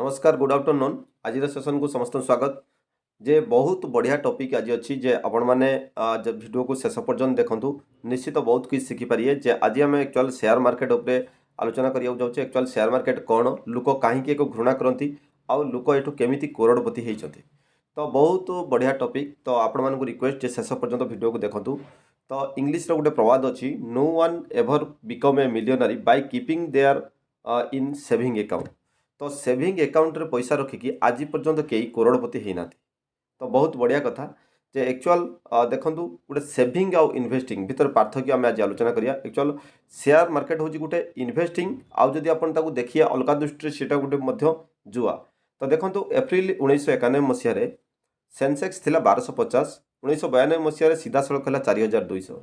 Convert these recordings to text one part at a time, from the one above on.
नमस्कार good afternoon आज session को समस्त स्वागत जे बहुत बढ़िया टॉपिक आज अच्छी जे आपण मैंने वीडियो को शेष पर्यंत देखूँ निश्चित बहुत किसी शिखिपारे जे आज आम एक्चुअल शेयर मार्केट उपरे आलोचना करिया जाऊँ एक्चुअल शेयर मार्केट कौन लोक कहीं एक घृणा करती आउ लोक एठू केमी करोड़पति होती तो बहुत बढ़िया टॉपिक तो आपण मानक रिक्वेस्ट शेष पर्यंत वीडियो को देखूँ तो इंग्लिश गोटे प्रवाद अच्छी no one ever become a millionaire by keeping their in saving account तो सेविंग अकाउंट रे पैसा रखिकी आज पर्यंत कई करोड़पति होना तो बहुत बढ़िया कथा जे एक्चुअल देखूँ गोटे सेविंग आउ इन्वेस्टिंग भितर पार्थक्य आम आज आलोचना करिया एक्चुअल शेयर मार्केट हूँ गोटे इन्वेस्टिंग आउ जदि आपन ताकू देखिए अलग दृष्टि से गोटे जुआ तो देखूँ एप्रिल 1991 मसीह सेंसेक्स थिला 1250 1992 मसीह सीधा सड़क है 4200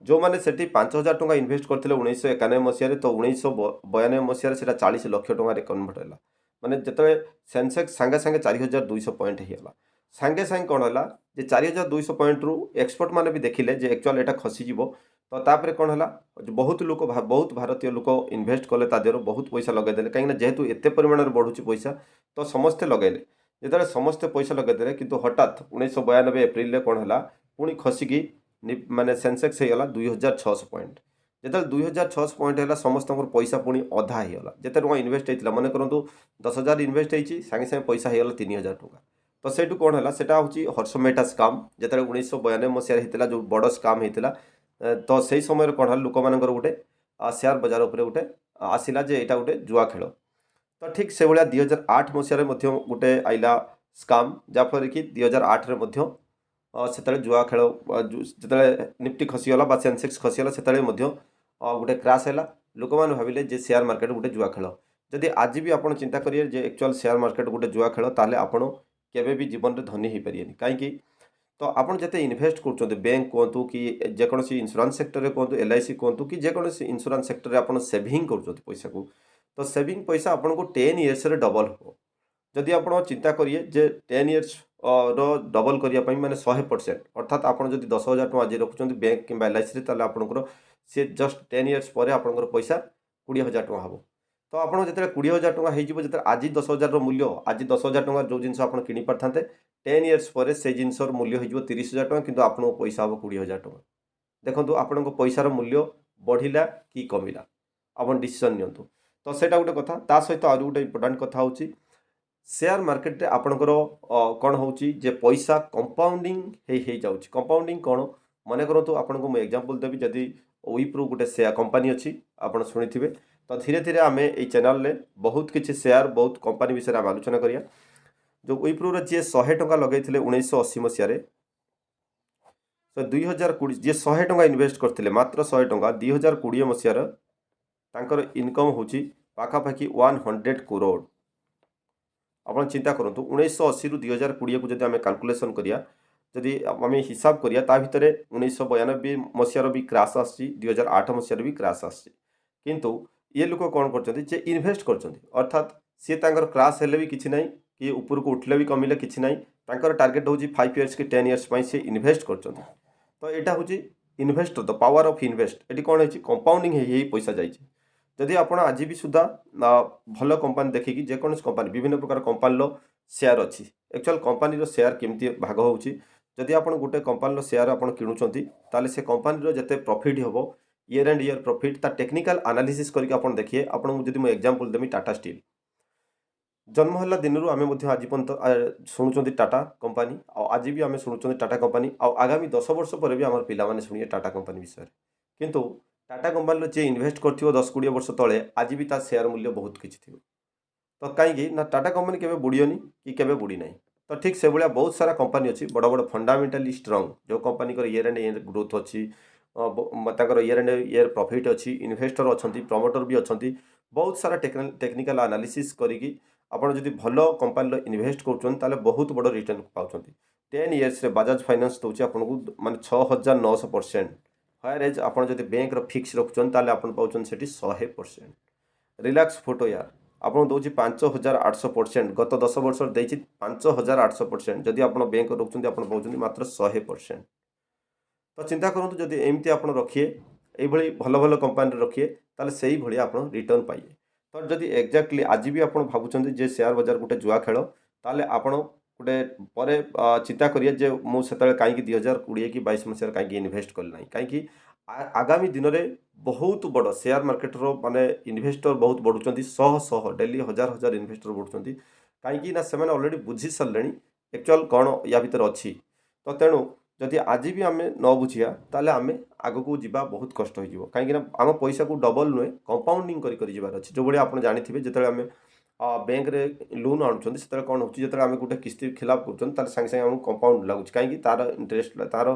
जो मैंने सेठी 5000 टंका इन्वेस्ट करते 1991 मसीह तो 1992 मसीह से 40 लाख टकर कन्वर्ट है माने जिते सेंसेक्स सांगे सांगे 4200 पॉइंट होगा सांगे सांगे कौन है जे 4200 पॉइंट रु एक्सपर्ट मैंने भी देखिले जे एक्चुअल एटा खसीज तो तापर कौन है बहुत लोक बहुत भारतीय लोक इन्वेस्ट कले देहर बहुत पैसा लगेदे कहीं जेहेतु एत परिमाण बढ़ुची पैसा तो समस्ते लगेले जिते समस्ते पैसा लगेदे कि हठात 1992 एप्रिल कौन है पुणी खसिकी माने सेंसेक्स होगा 2600 पॉइंट जो 2600 पॉइंट है समस्त पैसा पुणी अधा होगा जिते टका इन्वेस्ट होता मन करूँ 10,000 इन्वेस्ट होती सागे सागे पैसा होगा 3,000 टका तो सेठू कौन है सेटा हूँ हर्षमेटा स्काम जो 1992 मसीह होता जो बड़ स्काम होता तो से समय कौन है लोक मान गोटे शेयर बजार उपरे गोटे आसला जे यहाँ गोटे जुआ खेल तो ठीक से भाया 2008 मसीह गोटे आइला स्काम जहाँफल कि 2008 से जुआ खेल जो निफ्टी खसीगला सेंसेक्स खसीगला से गोटे क्राश है लोक मैंने भाविले जे शेयर मार्केट गोटे जुआ खेल जदि आज भी आप चिंता करिए जे एक्चुअल शेयर मार्केट गोटे जुआ खेल ताले आपण केबे भी जीवन में धनी हो पारे कहीं तो आपड़ जिते इन्वेस्ट कर बैंक कहतु कि जेकोसी इंश्योरेंस सेक्टर में कहतु LIC कहतु कि जेकोसी इंश्योरेंस सेक्टर में आप सेविंग कर पैसा को तो सेविंग पैसा आपन को 10 इयर्स रे डबल हो जदि आप चिंता करिए जे 10 इयर्स रो डबल करने माने 100% अर्थात आप 10,000 टका आज रखुच्च बैंक कि LIC आपंकर सी जस्ट 10 इयर्स पर आपंकर पैसा 20,000 टका हम तो आपड़ जो 20,000 टका हो आज 10,000 मूल्य आज 10,000 टका जो जिन आप कि पारे 10 इयर्स पर से जिनसर मूल्य हो 30,000 टका किंतु आपको पैसा हम 20,000 टका देखो आपण पैसार मूल्य बढ़ला कि कमिला आप डिसीजन नियंतु तो सेटा गोटे कथा ता सहित आ गोटे इम्पोर्टाट कथा होची शेयर मार्केट रे आपणकर कौन होची जे पैसा कंपाउंडिंग हे जाउची कंपाउंडिंग कौन मन करूँ आपको मुझे एग्जांपल देवी जदि विप्रो गोटे शेयर कंपनी अच्छी आप शुणी तो धीरे धीरे आम ये चैनल में बहुत किसी शेयर बहुत कंपनी विषय आम आलोचना करिया जो विप्रो जी 100 टका लगे 1980 मसीह तो 2020 जी 100 टका इन्वेस्ट करते मात्र 100 टका 2020 मसीह इनकम हूँ पाखापाखि 100 करोड़ आप चिंता करूँ 1980 रु 2020 को जब आम कैलकुलेसन करिया जदि आम हिसाब करिया ता भितर 1992 मसीहार भी क्राश आसी 2008 मसीहार भी क्राश आसी किंतु ये लोक कौन कर इन्वेस्ट कर अर्थात सी क्राश हेले भी किसी ना कि ऊपर को उठले भी कमिले किसी ना टार्गेट हूँ 5 इयर्स कि 10 इयर्स सी इन्वेस्ट कर तो यहाँ हूँ investor the power of invest ये कौन है कंपाउंडिंग है पैसा जाइए जदि आप आज भी सुधा भल कंपानी देखिकी जेकोसी कंपानी विभिन्न प्रकार कंपानी शेयर अच्छी एक्चुअल कंपानी शेयर केमती भाग होची जदि आप गोटे कंपानी शेयर आप किणुंट ताले से कंपानी जिते प्रॉफिट हम ईयर एंड ईयर प्रॉफिट ता टेक्निकल एनालिसिस करके आप देखिए आपको जब मुझे एग्जांपल देमी टाटा स्टील जन्म है दिन आम आज पर्यंत शुणुं टाटा कंपानी आज भी आम शुणुं टाटा कंपानी आगामी 10 वर्ष पर भी आम पाने शुणिए टाटा कंपानी विषय किंतु टाटा कंपानी जी इन्वेस्ट कर 10-20 वर्ष तले आज भी ता शेयर मूल्य बहुत किसी थी तो कहीं ना टाटा कंपानी केवे बुड़ीनी कि केवे बुड़ी ना तो ठीक से भाया बहुत सारा कंपानी अच्छी बड़ बड़ फंडामेंटाली स्ट्रंग जो company year and year growth अच्छी ईयर एंड ईयर प्रॉफिट अच्छी इन्वेस्टर अच्छा प्रमोटर भी अच्छा बहुत सारा टेक्निकल एनालिसिस करी आप भल कंपानी इन्वेस्ट कर बहुत बड़ रिटर्न पाँच 10 इयर्स बाजाज फाइनेंस दूसरी आपको माने 6,900% हायर एज आप बैंक फिक्स रखुच्च आप पाँच से 100%। रिलैक्स फोटो यार आपको दूसरी 5,800% गत 10 वर्ष दे 5,800% जदि आप बैंक रखुच्च आप पाँच मात्र 100%। तो चिंता करूँ जदि एमती आप रखिए ये भल भल कंपानी रखिए ताले से ही आप रिटर्न पाइए ତ ଯଦି ଏକ୍ଜାକ୍ଟଲି ଆଜି ବି ଆପଣ ଭାବୁଛନ୍ତି ଯେ ସେୟାର ବଜାର ଗୋଟେ ଜୁଆ ଖେଳ, ତାହେଲେ ଆପଣ ଗୋଟେ ପରେ ଚିନ୍ତା କରିବେ ଯେ ମୁଁ ସେତେବେଳେ କାହିଁକି 2020 କି 22 ମସିହାରେ କାହିଁକି ଇନଭେଷ୍ଟ କଲି ନାହିଁ। କାହିଁକି ଆଗାମୀ ଦିନରେ ବହୁତ ବଡ଼ ସେୟାର ମାର୍କେଟର ମାନେ ଇନଭେଷ୍ଟର ବହୁତ ବଢ଼ୁଛନ୍ତି, ଶହ ଶହ ଡେଲି ହଜାର ହଜାର ଇନଭେଷ୍ଟର ବଢ଼ୁଛନ୍ତି। କାହିଁକି ନା ସେମାନେ ଅଲରେଡ଼ି ବୁଝି ସାରିଲେଣି ଆକ୍ଚୁଆଲ୍ କ'ଣ ୟା ଭିତରେ ଅଛି। ତ ତେଣୁ ଯଦି ଆଜି ବି ଆମେ ନ ବୁଝିବା ତାହେଲେ ଆମେ ଆଗକୁ ଯିବା ବହୁତ କଷ୍ଟ ହୋଇଯିବ। କାହିଁକିନା ଆମ ପଇସାକୁ ଡବଲ ନୁହେଁ କମ୍ପାଉଣ୍ଡିଂ କରି ଯିବାର ଅଛି। ଯେଉଁଭଳି ଆପଣ ଜାଣିଥିବେ ଯେତେବେଳେ ଆମେ ବ୍ୟାଙ୍କରେ ଲୋନ୍ ଆଣୁଛନ୍ତି ସେତେବେଳେ କ'ଣ ହେଉଛି, ଯେତେବେଳେ ଆମେ ଗୋଟେ କିସ୍ତି ଖିଲାପ କରୁଛନ୍ତି ତାହେଲେ ସାଙ୍ଗେ ସାଙ୍ଗେ ଆମକୁ କମ୍ପାଉଣ୍ଡ ଲାଗୁଛି। କାହିଁକି ତାର ଇଣ୍ଟରେଷ୍ଟ ତାର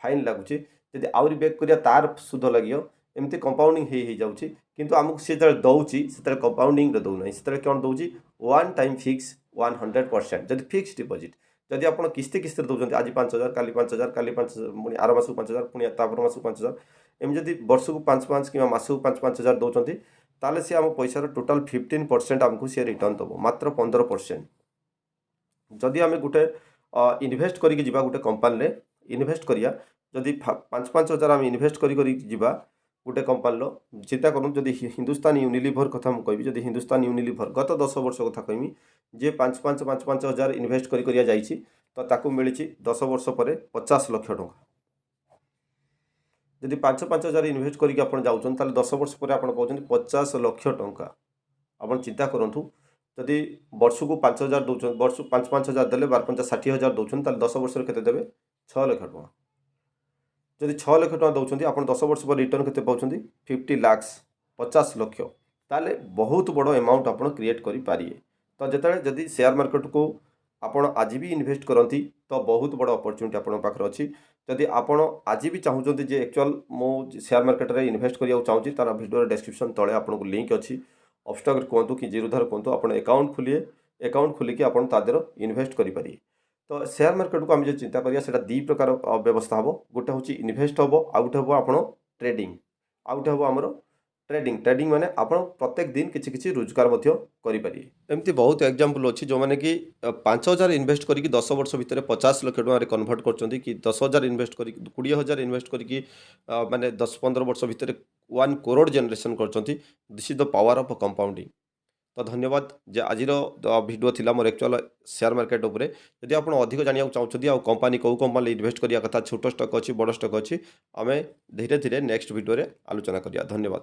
ଫାଇନ୍ ଲାଗୁଛି, ଯଦି ଆହୁରି ବ୍ୟାକ୍ କରିବା ତାର ସୁଧ ଲାଗିବ, ଏମିତି କମ୍ପାଉଣ୍ଡିଂ ହେଇଯାଉଛି। କିନ୍ତୁ ଆମକୁ ସେ ଯେତେବେଳେ ଦେଉଛି ସେତେବେଳେ କମ୍ପାଉଣ୍ଡିଂରେ ଦେଉନାହିଁ, ସେତେବେଳେ କ'ଣ ଦେଉଛି ୱାନ୍ ଟାଇମ୍ ଫିକ୍ସ 100%। ଯଦି ଫିକ୍ସ ଡିପୋଜିଟ୍, ଯଦି ଆପଣ କିସ୍ତି କିସ୍ତିରେ ଦେଉଛନ୍ତି ଆଜି 5,000 କାଲି 5,000 କାଲି 5,000 ପୁଣି ଆର ମାସକୁ 5,000 ପୁଣି ତାପର ମାସକୁ 5,000 ଏମିତି ଯଦି ବର୍ଷକୁ 5,500 କିମ୍ବା ମାସକୁ 5,500 ଦେଉଛନ୍ତି ତାହେଲେ ସେ ଆମ ପଇସାର ଟୋଟାଲ୍ 15% ଆମକୁ ସେ ରିଟର୍ନ ଦେବ, ମାତ୍ର 15%। ଯଦି ଆମେ ଗୋଟେ ଇନଭେଷ୍ଟ କରିକି ଯିବା ଗୋଟେ କମ୍ପାନୀରେ ଇନଭେଷ୍ଟ କରିବା, ଯଦି 5,000 ଆମେ ଇନଭେଷ୍ଟ କରି ଯିବା ଗୋଟେ କମ୍ପାନୀର, ଚିନ୍ତା କରନ୍ତୁ ଯଦି ହିନ୍ଦୁସ୍ତାନ ୟୁନିଲିଭର କଥା ମୁଁ କହିବି, ଯଦି ହିନ୍ଦୁସ୍ତାନ ୟୁନିଲିଭର ଗତ 10 ବର୍ଷ କଥା କହିବି, ଯେ 5,000 ଇନଭେଷ୍ଟ କରିବା ଯାଇଛି ତ ତାକୁ ମିଳିଛି 10 ବର୍ଷ ପରେ 50 ଲକ୍ଷ ଟଙ୍କା। ଯଦି 5,000 ଇନଭେଷ୍ଟ କରିକି ଆପଣ ଯାଉଛନ୍ତି ତାହେଲେ 10 ବର୍ଷ ପରେ ଆପଣ ପାଉଛନ୍ତି 50 ଲକ୍ଷ ଟଙ୍କା। ଆପଣ ଚିନ୍ତା କରନ୍ତୁ ଯଦି ବର୍ଷକୁ 5,000 ଦେଉଛନ୍ତି, ବର୍ଷକୁ 5,000 ଦେଲେ 12,5 60,000 ଦେଉଛନ୍ତି, ତାହେଲେ 10 ବର୍ଷରେ କେତେ ଦେବେ? 6 ଲକ୍ଷ ଟଙ୍କା। ଯଦି 6 ଲକ୍ଷ ଟଙ୍କା ଦେଉଛନ୍ତି ଆପଣ 10 ବର୍ଷ ପରେ ରିଟର୍ନ କେତେ ପାଉଛନ୍ତି? 50 ଲାକ୍ସ, 50 ଲକ୍ଷ। ତାହେଲେ ବହୁତ ବଡ଼ ଆମାଉଣ୍ଟ ଆପଣ କ୍ରିଏଟ୍ କରିପାରିବେ। ତ ଯେତେବେଳେ ଯଦି ସେୟାର ମାର୍କେଟକୁ ଆପଣ ଆଜି ବି ଇନଭେଷ୍ଟ କରନ୍ତି ତ ବହୁତ ବଡ଼ ଅପରଚ୍ୟୁନିଟି ଆପଣଙ୍କ ପାଖରେ ଅଛି। ଯଦି ଆପଣ ଆଜି ବି ଚାହୁଁଛନ୍ତି ଯେ ଆକ୍ଚୁଆଲ୍ ମୁଁ ସେୟାର ମାର୍କେଟରେ ଇନଭେଷ୍ଟ କରିବାକୁ ଚାହୁଁଛି, ତାର ଭିଡ଼ିଓର ଡେସ୍କ୍ରିପସନ୍ ତଳେ ଆପଣଙ୍କୁ ଲିଙ୍କ୍ ଅଛି। ଅପଷ୍ଟକ୍ କୁହନ୍ତୁ କି ଜିରୋଧାର କୁହନ୍ତୁ, ଆପଣ ଆକାଉଣ୍ଟ ଖୋଲିବେ, ଆକାଉଣ୍ଟ ଖୋଲିକି ଆପଣ ତା ଦେହରେ ଇନଭେଷ୍ଟ କରିପାରିବେ। ତ ସେୟାର ମାର୍କେଟକୁ ଆମେ ଯଦି ଚିନ୍ତା କରିବା ସେଇଟା ଦୁଇ ପ୍ରକାର ବ୍ୟବସ୍ଥା ହେବ। ଗୋଟେ ହେଉଛି ଇନଭେଷ୍ଟ ହେବ, ଆଉ ଗୋଟେ ହେବ ଆପଣ ଟ୍ରେଡ଼ିଂ, ଆଉ ଗୋଟେ ହେବ ଆମର ଟ୍ରେଡ଼ିଂ ମାନେ ଆପଣ ପ୍ରତ୍ୟେକ ଦିନ କିଛି କିଛି ରୋଜଗାର ମଧ୍ୟ କରିପାରିବେ। ଏମିତି ବହୁତ ଏକ୍ଜାମ୍ପଲ୍ ଅଛି ଯେଉଁମାନେ କି 5,000 ଇନଭେଷ୍ଟ କରିକି 10 ବର୍ଷ ଭିତରେ 50 ଲକ୍ଷ ଟଙ୍କାରେ କନଭର୍ଟ କରୁଛନ୍ତି, କି 10,000 ଇନଭେଷ୍ଟ କରିକି 20,000 ଇନଭେଷ୍ଟ କରିକି ମାନେ 10-15 ବର୍ଷ ଭିତରେ 1 crore ଜେନେରେସନ୍ କରୁଛନ୍ତି। This is the power of compounding. ତ ଧନ୍ୟବାଦ ଯେ ଆଜିର ଭିଡ଼ିଓ ଥିଲା ମୋର ଆକ୍ଚୁଆଲ୍ ସେୟାର ମାର୍କେଟ ଉପରେ। ଯଦି ଆପଣ ଅଧିକ ଜାଣିବାକୁ ଚାହୁଁଛନ୍ତି ଆଉ କମ୍ପାନୀ କେଉଁ କମ୍ପାନୀରେ ଇନଭେଷ୍ଟ କରିବା କଥା, ଛୋଟ ଷ୍ଟକ୍ ଅଛି ବଡ଼ ଷ୍ଟକ୍ ଅଛି, ଆମେ ଧୀରେ ଧୀରେ ନେକ୍ସଟ ଭିଡ଼ିଓରେ ଆଲୋଚନା କରିବା। ଧନ୍ୟବାଦ।